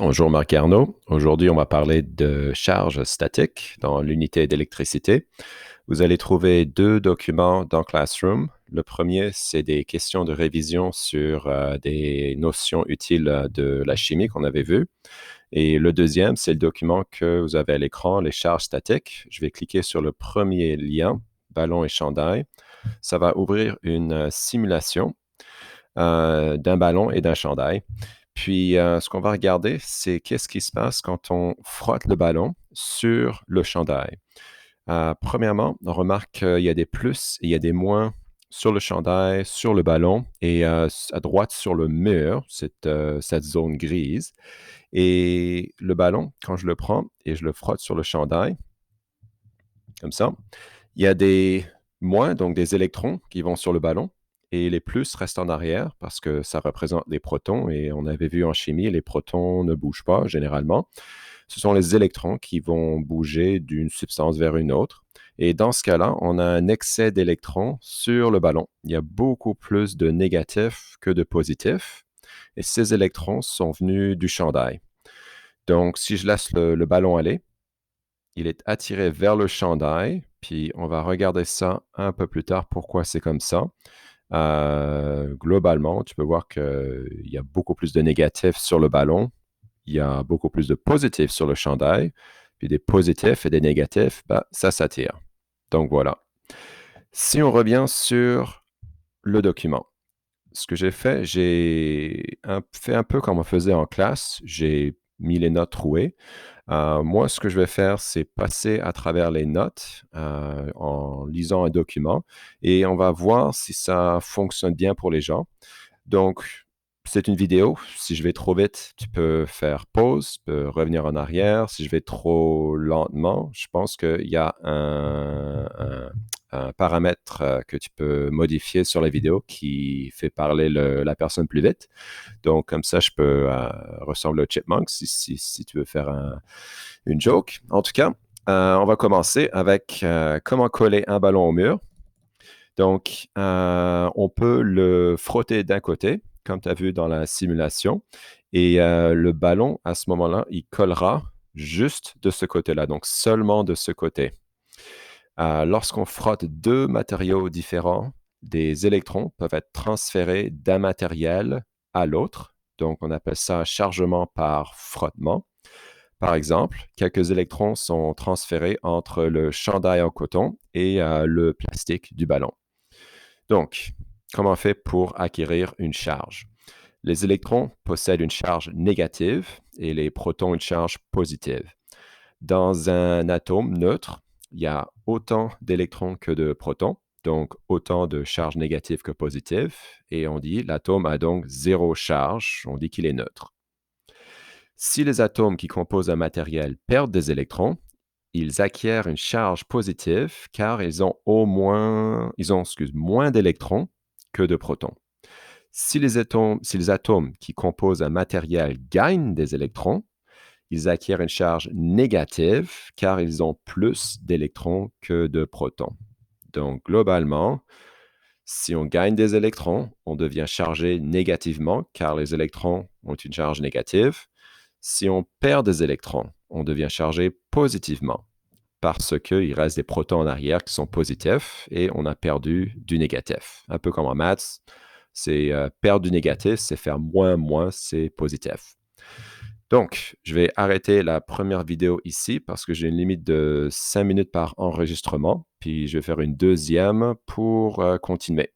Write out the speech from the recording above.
Bonjour Marc Arnaud. Aujourd'hui, on va parler de charge statique dans l'unité d'électricité. Vous allez trouver deux documents dans Classroom. Le premier, c'est des questions de révision sur des notions utiles de la chimie qu'on avait vues. Et le deuxième, c'est le document que vous avez à l'écran, les charges statiques. Je vais cliquer sur le premier lien, ballon et chandail. Ça va ouvrir une simulation d'un ballon et d'un chandail. Puis, ce qu'on va regarder, c'est qu'est-ce qui se passe quand on frotte le ballon sur le chandail. Premièrement, on remarque qu'il y a des plus et il y a des moins sur le chandail, sur le ballon et à droite sur le mur, cette zone grise. Et le ballon, quand je le prends et je le frotte sur le chandail, comme ça, il y a des moins, donc des électrons qui vont sur le ballon et les plus restent en arrière parce que ça représente les protons et on avait vu en chimie, les protons ne bougent pas généralement. Ce sont les électrons qui vont bouger d'une substance vers une autre. Et dans ce cas-là, on a un excès d'électrons sur le ballon. Il y a beaucoup plus de négatifs que de positifs. Et ces électrons sont venus du chandail. Donc, si je laisse le ballon aller, il est attiré vers le chandail, puis on va regarder ça un peu plus tard, pourquoi c'est comme ça. Globalement, tu peux voir qu'il y a beaucoup plus de négatifs sur le ballon, il y a beaucoup plus de positifs sur le chandail, puis des positifs et des négatifs, ben, ça s'attire. Donc voilà. Si on revient sur le document, ce que j'ai fait, fait un peu comme on faisait en classe. J'ai mis les notes trouées. Moi, ce que je vais faire, c'est passer à travers les notes en lisant un document et on va voir si ça fonctionne bien pour les gens. Donc, c'est une vidéo. Si je vais trop vite, tu peux faire pause, tu peux revenir en arrière. Si je vais trop lentement, je pense qu'il y a un paramètre que tu peux modifier sur la vidéo qui fait parler la personne plus vite. Donc, comme ça, je peux ressembler au chipmunk si tu veux faire une joke. En tout cas, on va commencer avec comment coller un ballon au mur. Donc, on peut le frotter d'un côté, comme tu as vu dans la simulation, et le ballon, à ce moment-là, il collera juste de ce côté-là, donc seulement de ce côté. Lorsqu'on frotte deux matériaux différents, des électrons peuvent être transférés d'un matériel à l'autre. Donc, on appelle ça chargement par frottement. Par exemple, quelques électrons sont transférés entre le chandail en coton et le plastique du ballon. Donc, comment on fait pour acquérir une charge? Les électrons possèdent une charge négative et les protons une charge positive. Dans un atome neutre, il y a autant d'électrons que de protons, donc autant de charges négatives que positives, et on dit l'atome a donc zéro charge, on dit qu'il est neutre. Si les atomes qui composent un matériel perdent des électrons, ils acquièrent une charge positive car moins d'électrons que de protons. Si les atomes qui composent un matériel gagnent des électrons, ils acquièrent une charge négative car ils ont plus d'électrons que de protons. Donc, globalement, si on gagne des électrons, on devient chargé négativement car les électrons ont une charge négative. Si on perd des électrons, on devient chargé positivement parce qu'il reste des protons en arrière qui sont positifs et on a perdu du négatif. Un peu comme en maths, c'est perdre du négatif, c'est faire moins, c'est positif. Donc, je vais arrêter la première vidéo ici parce que j'ai une limite de 5 minutes par enregistrement, puis je vais faire une deuxième pour continuer.